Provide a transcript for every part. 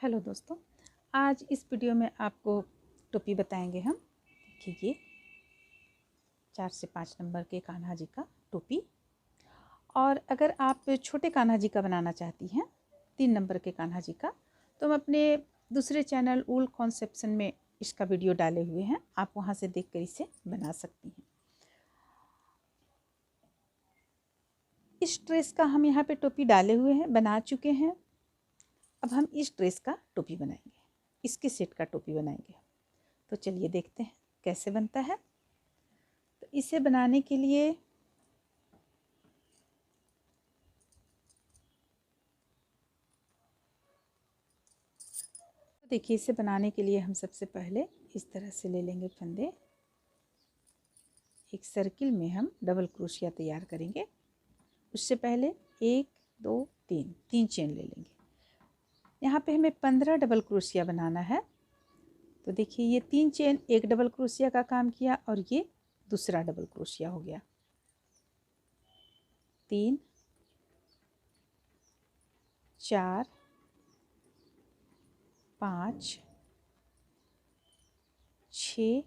Hello दोस्तों, आज इस वीडियो में आपको टोपी बताएंगे हम। देखिए ये 4 से 5 नंबर के कान्हा जी का टोपी। और अगर आप छोटे कान्हा जी का बनाना चाहती हैं 3 नंबर के कान्हा जी का, तो हम अपने दूसरे चैनल ऊल कॉन्सेप्शन में इसका वीडियो डाले हुए हैं, आप वहाँ से देख कर इसे बना सकती हैं। इस ड्रेस का हम यहाँ पे टोपी डाले हुए हैं, बना चुके हैं। अब हम इस ड्रेस का टोपी बनाएंगे, इसके सेट का टोपी बनाएंगे। तो चलिए देखते हैं कैसे बनता है। तो इसे बनाने के लिए देखिए, इसे बनाने के लिए हम सबसे पहले इस तरह से ले लेंगे फंदे। एक सर्किल में हम डबल क्रोशिया तैयार करेंगे। उससे पहले 1 2 3 चेन ले लेंगे। यहाँ पे हमें 15 डबल क्रोशिया बनाना है। तो देखिए, ये 3 चेन एक डबल क्रोशिया का काम किया और ये दूसरा डबल क्रोशिया हो गया। 3 4 5 6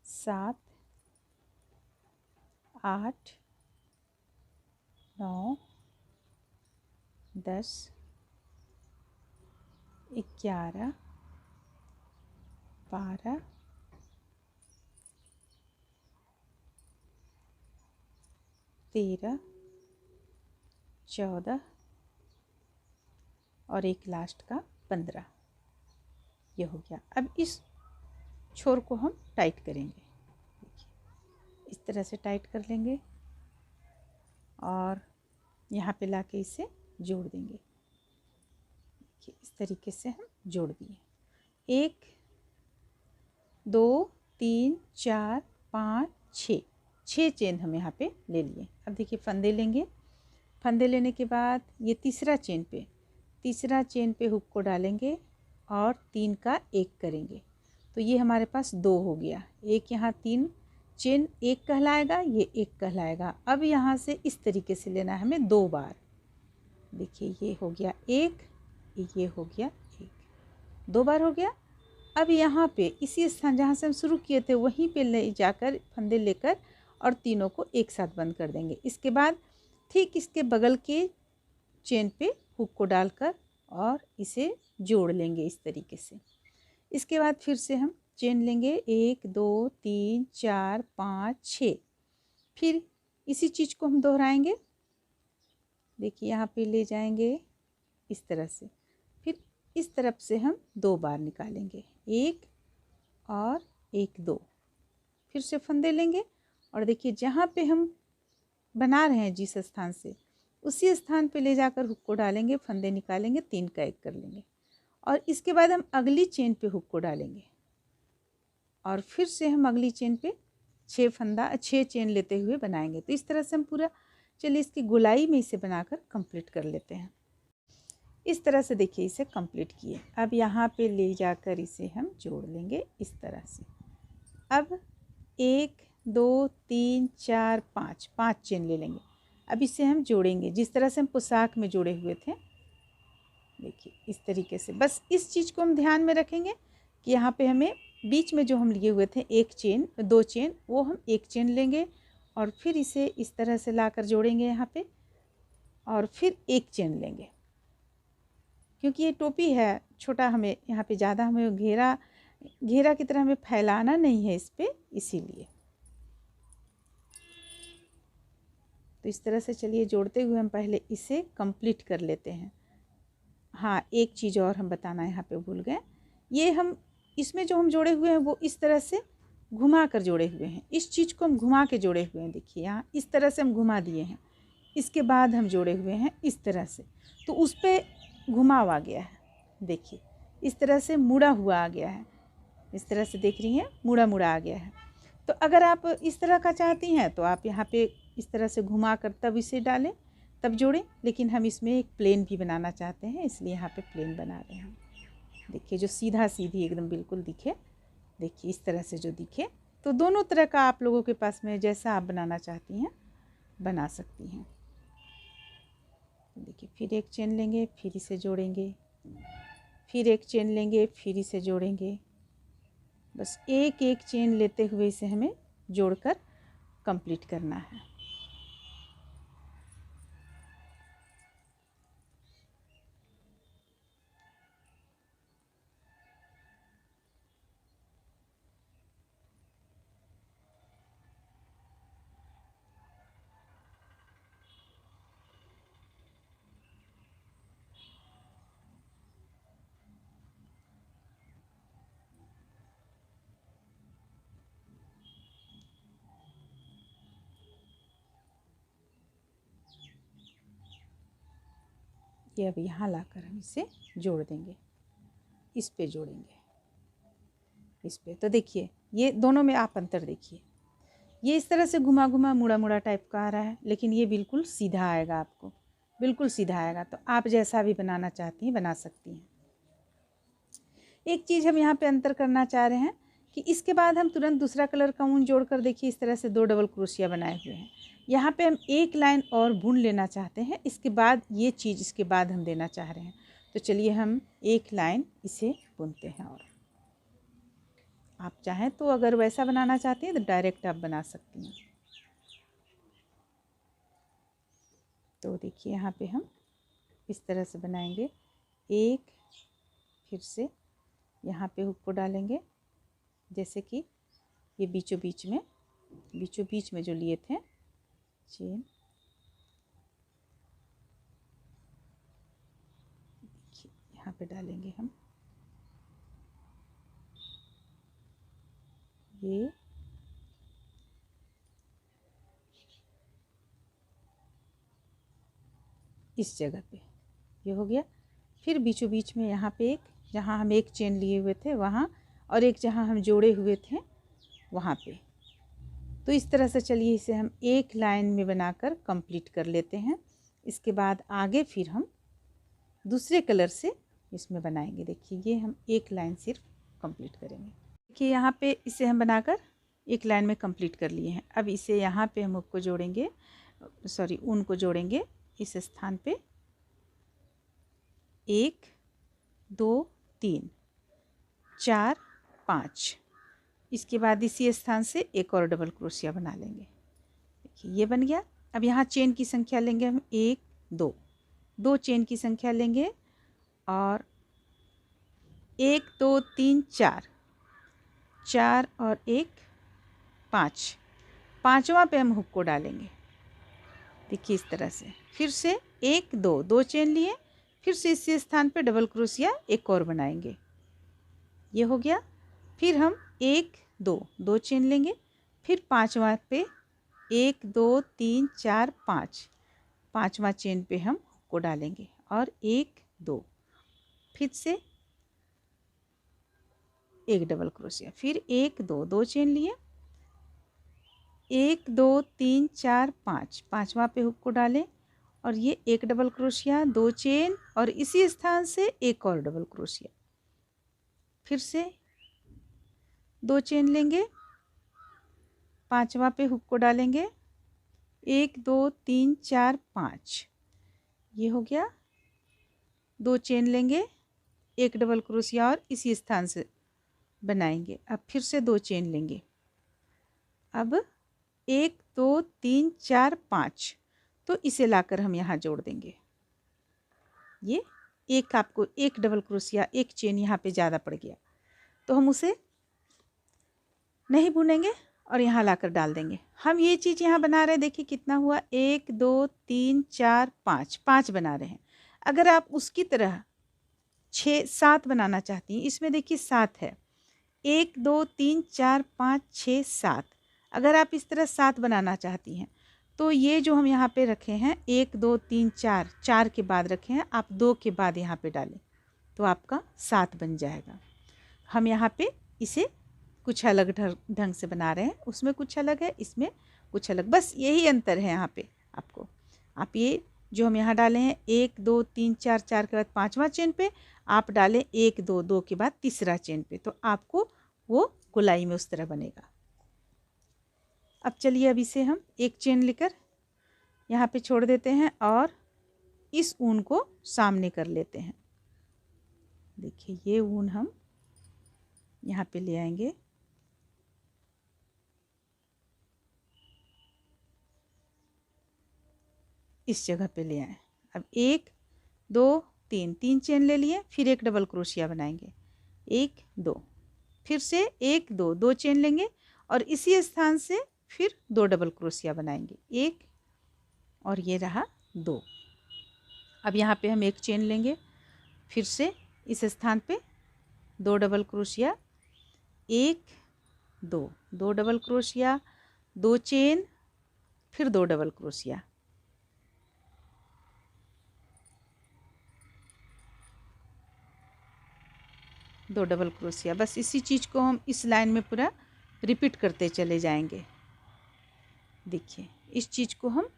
7 8 9 10 11 12 13 14 और एक लास्ट का 15। ये हो गया। अब इस छोर को हम टाइट करेंगे। देखिए, इस तरह से टाइट कर लेंगे और यहाँ पे लाके इसे जोड़ देंगे। देखिए, इस तरीके से हम जोड़ दिए। 1 2 3 4 5 6 चेन हम यहाँ पे ले लिए। अब देखिए, फंदे लेंगे। फंदे लेने के बाद ये तीसरा चेन पे हुक को डालेंगे और 3 का 1 करेंगे। तो ये हमारे पास 2 हो गया। एक यहाँ 3 चेन 1 कहलाएगा, ये 1 कहलाएगा। अब यहाँ से इस तरीके से लेना है हमें 2 बार। देखिए, ये हो गया 1, ये हो गया 1, 2 बार हो गया। अब यहाँ पे इसी स्थान जहाँ से हम शुरू किए थे वहीं पे ले जाकर फंदे लेकर और तीनों को एक साथ बंद कर देंगे। इसके बाद ठीक इसके बगल के चेन पे हुक को डालकर और इसे जोड़ लेंगे इस तरीके से। इसके बाद फिर से हम चेन लेंगे 1 2 3 4 5 6। फिर इसी चीज़ को हम दोहराएंगे। देखिए, यहाँ पे ले जाएंगे इस तरह से। फिर इस तरफ से हम 2 बार निकालेंगे, 1 और 1 2। फिर से फंदे लेंगे और देखिए, जहाँ पे हम बना रहे हैं जिस स्थान से, उसी स्थान पे ले जाकर हुक को डालेंगे, फंदे निकालेंगे, 3 का 1 कर लेंगे और इसके बाद हम अगली चेन पे हुक को डालेंगे और फिर से हम अगली चेन पे 6 चेन लेते हुए बनाएंगे। तो इस तरह से हम पूरा, चलिए इसकी गोलाई में इसे बनाकर कंप्लीट कर लेते हैं। इस तरह से देखिए, इसे कंप्लीट किए। अब यहाँ पे ले जाकर इसे हम जोड़ लेंगे इस तरह से। अब 1 2 3 4 5 चेन ले लेंगे। अब इसे हम जोड़ेंगे जिस तरह से हम पोशाक में जोड़े हुए थे। देखिए, इस तरीके से। बस इस चीज़ को हम ध्यान में रखेंगे कि यहाँ पे हमें बीच में जो हम लिए हुए थे 2 चेन, वो हम 1 चेन लेंगे और फिर इसे इस तरह से लाकर जोड़ेंगे यहाँ पे और फिर 1 चेन लेंगे। क्योंकि ये टोपी है छोटा, हमें यहाँ पे ज़्यादा हमें घेरा की तरह हमें फैलाना नहीं है इस पर, इसीलिए। तो इस तरह से चलिए जोड़ते हुए हम पहले इसे कंप्लीट कर लेते हैं। हाँ, एक चीज़ और हम बताना यहाँ पे भूल गए। ये हम इसमें जो हम जोड़े हुए हैं वो इस तरह से घुमा कर जोड़े हुए हैं। इस चीज़ को हम घुमा के जोड़े हुए हैं। देखिए, यहाँ इस तरह से हम घुमा दिए हैं। इसके बाद हम जोड़े हुए हैं इस तरह से, तो उस पर घुमाव आ गया है। देखिए, इस तरह से मुड़ा हुआ आ गया है। इस तरह से देख रही हैं, मुड़ा मुड़ा आ गया है। तो अगर आप इस तरह का चाहती हैं तो आप यहाँ पे इस तरह से घुमा कर तब इसे डालें, तब जोड़ें। लेकिन हम इसमें एक प्लेन भी बनाना चाहते हैं, इसलिए यहाँ पे प्लेन बना रहे हैं। देखिए, जो सीधा सीधी एकदम बिल्कुल दिखे। देखिए, इस तरह से जो दिखे तो दोनों तरह का आप लोगों के पास में जैसा आप बनाना चाहती हैं बना सकती हैं। देखिए फिर एक चेन लेंगे, फिर इसे जोड़ेंगे, फिर एक चेन लेंगे, फिर इसे जोड़ेंगे। बस एक एक चेन लेते हुए इसे हमें जोड़कर कंप्लीट करना है। ये अब यहाँ लाकर हम इसे जोड़ देंगे, इस पे जोड़ेंगे, इस पे। तो देखिए ये दोनों में आप अंतर देखिए, ये इस तरह से घुमा घुमा मुड़ा मुड़ा टाइप का आ रहा है, लेकिन ये बिल्कुल सीधा आएगा, आपको बिल्कुल सीधा आएगा। तो आप जैसा भी बनाना चाहती हैं बना सकती हैं। एक चीज़ हम यहाँ पे अंतर करना चाह रहे हैं कि इसके बाद हम तुरंत दूसरा कलर का ऊन जोड़कर देखिए इस तरह से 2 डबल क्रोशिया बनाए हुए हैं। यहाँ पे हम एक लाइन और बुन लेना चाहते हैं, इसके बाद ये चीज़ इसके बाद हम देना चाह रहे हैं। तो चलिए हम एक लाइन इसे बुनते हैं। और आप चाहें तो अगर वैसा बनाना चाहती हैं तो डायरेक्ट आप बना सकती हैं। तो देखिए यहाँ पे हम इस तरह से बनाएंगे, एक, फिर से यहाँ पे हुक को डालेंगे, जैसे कि ये बीचों बीच में जो लिए थे चेन, देखिए यहाँ पे डालेंगे हम ये, इस जगह पे ये हो गया। फिर बीचों बीच में यहाँ पे एक, जहाँ हम एक चेन लिए हुए थे वहाँ, और एक जहाँ हम जोड़े हुए थे वहाँ पे। तो इस तरह से चलिए इसे हम एक लाइन में बनाकर कंप्लीट कर लेते हैं। इसके बाद आगे फिर हम दूसरे कलर से इसमें बनाएंगे। देखिए ये हम एक लाइन सिर्फ कंप्लीट करेंगे। देखिए यहाँ पे इसे हम बनाकर एक लाइन में कंप्लीट कर लिए हैं। अब इसे यहाँ पे हम हुक को जोड़ेंगे, सॉरी ऊन को जोड़ेंगे इस स्थान पे, 1 2 3 4 5। इसके बाद इसी स्थान से एक और डबल क्रोशिया बना लेंगे। देखिए ये बन गया। अब यहाँ चेन की संख्या लेंगे हम 1 2 चेन की संख्या लेंगे, और 1 2 3 4 और 1 5, पाँचवा पे हम हुक को डालेंगे। देखिए इस तरह से फिर से 1 2 चेन लिए, फिर से इसी स्थान पे डबल क्रोशिया एक और बनाएंगे। ये हो गया। फिर हम 1 2 चेन लेंगे, फिर पाँचवा पे 1 2 3 4 5, पाँचवा चेन पे हम हुक को डालेंगे, और 1 2, फिर से एक डबल क्रोशिया, फिर 1 2 चेन लिए, 1 2 3 4 5, पाँचवा पे हुक को डालें, और ये एक डबल क्रोशिया, 2 चेन, और इसी स्थान से एक और डबल क्रोशिया, फिर से 2 चेन लेंगे, पाँचवा पे हुक को डालेंगे, 1 2 3 4 5, ये हो गया। 2 चेन लेंगे, एक डबल क्रोशिया और इसी स्थान से बनाएंगे। अब फिर से 2 चेन लेंगे। अब 1 2 3 4 5, तो इसे लाकर हम यहाँ जोड़ देंगे। ये एक, आपको एक डबल क्रोशिया, एक चेन यहाँ पे ज़्यादा पड़ गया, तो हम उसे नहीं बुनेंगे और यहाँ लाकर डाल देंगे। हम ये चीज़ यहाँ बना रहे हैं, देखिए कितना हुआ, 1 2 3 4 5, 5 बना रहे हैं। अगर आप उसकी तरह 6 7 बनाना चाहती हैं, इसमें देखिए 7 है, 1 2 3 4 5 6 7। अगर आप इस तरह 7 बनाना चाहती हैं, तो ये जो हम यहाँ पे रखे हैं 1 2 3 4, 4 के बाद रखे हैं, आप 2 के बाद यहाँ पे डालें तो आपका 7 बन जाएगा। हम यहाँ पे इसे कुछ अलग ढंग से बना रहे हैं, उसमें कुछ अलग है, इसमें कुछ अलग, बस यही अंतर है यहाँ पे आपको। आप ये जो हम यहाँ डाले हैं 1 2 3 4, 4 के बाद पाँचवा चेन पे आप डालें 1 2 के बाद तीसरा चेन पे, तो आपको वो गोलाई में उस तरह बनेगा। अब चलिए अब इसे हम एक चेन लेकर यहाँ पे छोड़ देते हैं और इस ऊन को सामने कर लेते हैं। देखिए ये ऊन हम यहाँ पे ले आएंगे, इस जगह पे ले आए। अब 1 2 3 3 चेन ले लिए, फिर एक डबल क्रोशिया बनाएंगे, 1 2, फिर से 1 2 2 चेन लेंगे और इसी स्थान से फिर 2 डबल क्रोशिया बनाएंगे, 1 और ये रहा 2। अब यहाँ पे हम एक चेन लेंगे, फिर से इस स्थान पे 2 double crochet, 1 2 2 double crochet, 2 chain, फिर 2 डबल क्रोशिया, दो डबल क्रोशिया। बस इसी चीज़ को हम इस लाइन में पूरा रिपीट करते चले जाएंगे। देखिए इस चीज़ को हम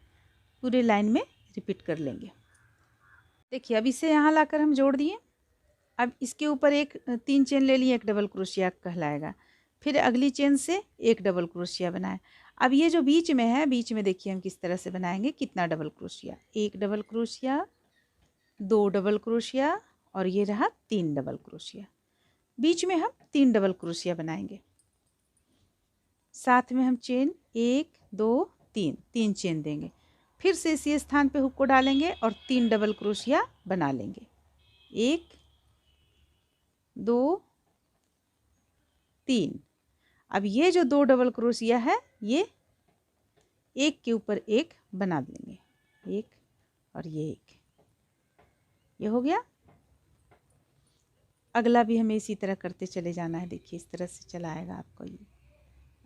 पूरे लाइन में रिपीट कर लेंगे। देखिए अब इसे यहाँ लाकर हम जोड़ दिए। अब इसके ऊपर एक 3 चेन ले लिए, एक डबल क्रोशिया कहलाएगा, फिर अगली चेन से एक डबल क्रोशिया बनाए। अब ये जो बीच में है, बीच में देखिए हम किस तरह से बनाएंगे, कितना double crochet, 1 double crochet, 2 double crochet और ये रहा 3 डबल क्रोशिया। बीच में हम 3 डबल क्रोशिया बनाएंगे, साथ में हम चेन 1 2 3 3 चेन देंगे, फिर से इसी स्थान पे हुक को डालेंगे और 3 डबल क्रोशिया बना लेंगे, 1 2 3। अब ये जो 2 डबल क्रोशिया है ये एक के ऊपर एक बना देंगे, एक और ये एक, ये हो गया। अगला भी हमें इसी तरह करते चले जाना है। देखिए इस तरह से चला आएगा आपको ये।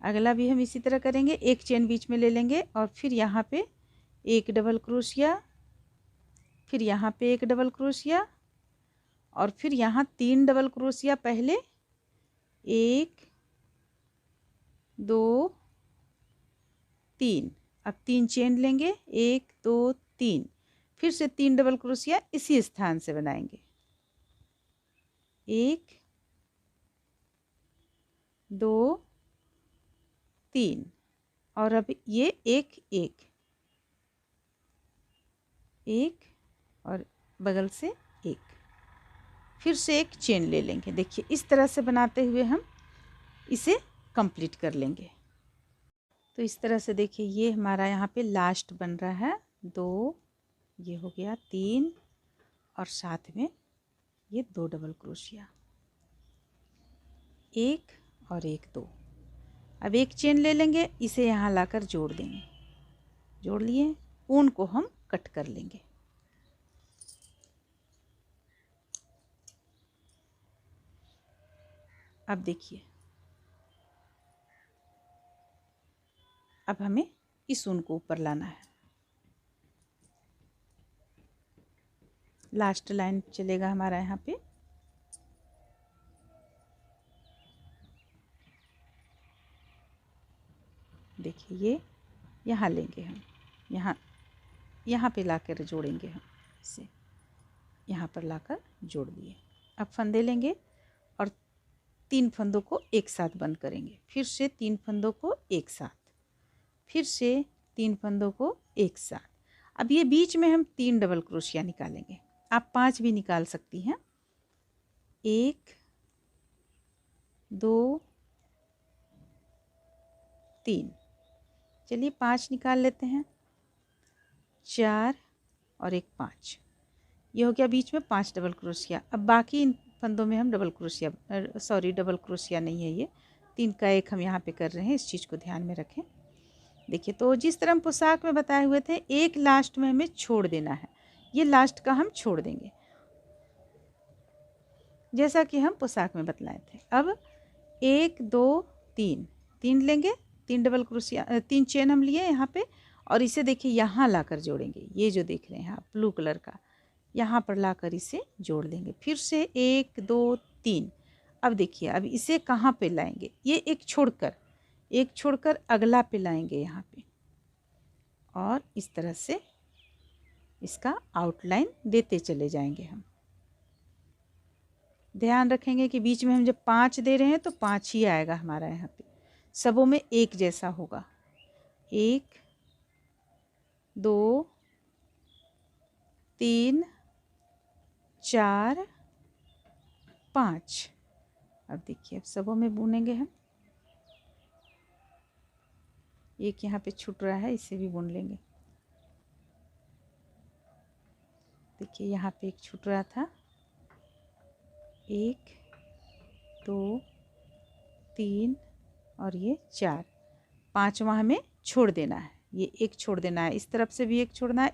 अगला भी हम इसी तरह करेंगे, एक चेन बीच में ले लेंगे और फिर यहाँ पे एक डबल क्रोशिया, फिर यहाँ पे एक डबल क्रोशिया और फिर यहाँ 3 डबल क्रोशिया पहले, 1 2 3। अब 3 चेन लेंगे, 1 2 3, फिर से 3 डबल क्रोशिया इसी स्थान से बनाएंगे, 1 2 3 और अब ये एक एक एक और बगल से एक, फिर से एक चेन ले लेंगे। देखिए इस तरह से बनाते हुए हम इसे कंप्लीट कर लेंगे। तो इस तरह से देखिए ये हमारा यहाँ पे लास्ट बन रहा है, 2 ये हो गया, 3 और साथ में ये 2 डबल क्रोशिया, 1 और 1 2। अब एक चेन ले लेंगे, इसे यहाँ लाकर जोड़ देंगे, जोड़ लिए, ऊन को हम कट कर लेंगे। अब देखिए अब हमें इस ऊन को ऊपर लाना है, लास्ट लाइन चलेगा हमारा यहाँ पे। देखिए ये यहाँ लेंगे हम, यहाँ पे लाकर जोड़ेंगे हम इसे, यहाँ पर लाकर जोड़ दिए। अब फंदे लेंगे और 3 फंदों को एक साथ बंद करेंगे, फिर से 3 फंदों को एक साथ, फिर से 3 फंदों को एक साथ। अब ये बीच में हम 3 डबल क्रोशिया निकालेंगे, आप 5 भी निकाल सकती हैं, 1 2 3, चलिए 5 निकाल लेते हैं, 4 और एक 5, ये हो गया बीच में 5 डबल क्रोशिया। अब बाकी इन फंदों में हम डबल क्रोशिया, डबल क्रोशिया नहीं है, ये 3 का 1 हम यहाँ पे कर रहे हैं, इस चीज़ को ध्यान में रखें। देखिए तो जिस तरह हम पोशाक में बताए हुए थे, एक लास्ट में हमें छोड़ देना है, ये लास्ट का हम छोड़ देंगे जैसा कि हम पोशाक में बतलाए थे। अब 1 2 3 3 लेंगे, 3 डबल क्रोशिया, 3 चेन हम लिए यहाँ पे और इसे देखिए यहाँ लाकर जोड़ेंगे, ये जो देख रहे हैं आप ब्लू कलर का, यहाँ पर लाकर इसे जोड़ देंगे, फिर से 1 2 3। अब देखिए अब इसे कहाँ पे लाएंगे, ये एक छोड़कर अगला पे लाएंगे यहाँ पे और इस तरह से इसका आउटलाइन देते चले जाएंगे हम। ध्यान रखेंगे कि बीच में हम जब 5 दे रहे हैं तो 5 ही आएगा हमारा, यहाँ पे सबों में एक जैसा होगा। 1 2 3 4 5। अब देखिए अब सबों में बुनेंगे हम। एक यहाँ पे छूट रहा है, इसे भी बुन लेंगे। देखिए यहाँ पे एक छूट रहा था, 1 2 3 और ये 4, 5वां हमें छोड़ देना है। ये एक छोड़ देना है, इस तरफ से भी एक छोड़ना है,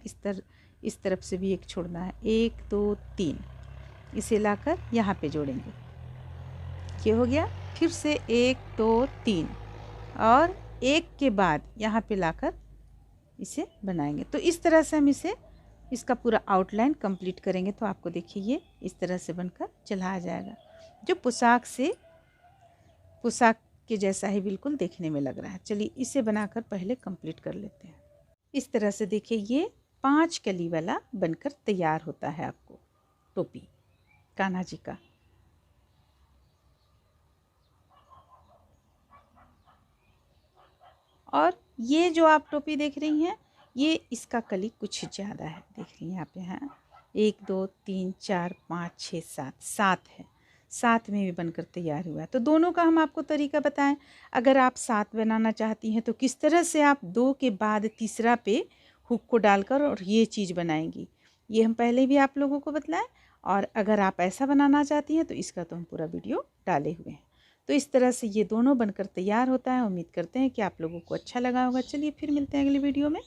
इस तरफ से भी एक छोड़ना है। 1 2 3 इसे लाकर यहाँ पे जोड़ेंगे। ये हो गया। फिर से 1 2 3 और एक के बाद यहाँ पे लाकर इसे बनाएंगे। तो इस तरह से हम इसका पूरा आउटलाइन कंप्लीट करेंगे। तो आपको देखिए ये इस तरह से बनकर चला आ जाएगा, जो पोशाक के जैसा ही बिल्कुल देखने में लग रहा है। चलिए इसे बनाकर पहले कंप्लीट कर लेते हैं। इस तरह से देखिए ये 5 कली वाला बनकर तैयार होता है आपको टोपी कान्हा जी का। और ये जो आप टोपी देख रही हैं, ये इसका कली कुछ ज़्यादा है। देख रही हैं यहाँ पे हैं 1 2 3 4 5 6 7, 7 है। 7 में भी बनकर तैयार हुआ है। तो दोनों का हम आपको तरीका बताएं। अगर आप 7 बनाना चाहती हैं तो किस तरह से आप 2 के बाद तीसरा पे हुक को डालकर और ये चीज़ बनाएंगी, ये हम पहले भी आप लोगों को बतलाएं। और अगर आप ऐसा बनाना चाहती हैं तो इसका तो हम पूरा वीडियो डाले हुए हैं। तो इस तरह से ये दोनों बनकर तैयार होता है। उम्मीद करते हैं कि आप लोगों को अच्छा लगा होगा। चलिए फिर मिलते हैं अगली वीडियो में।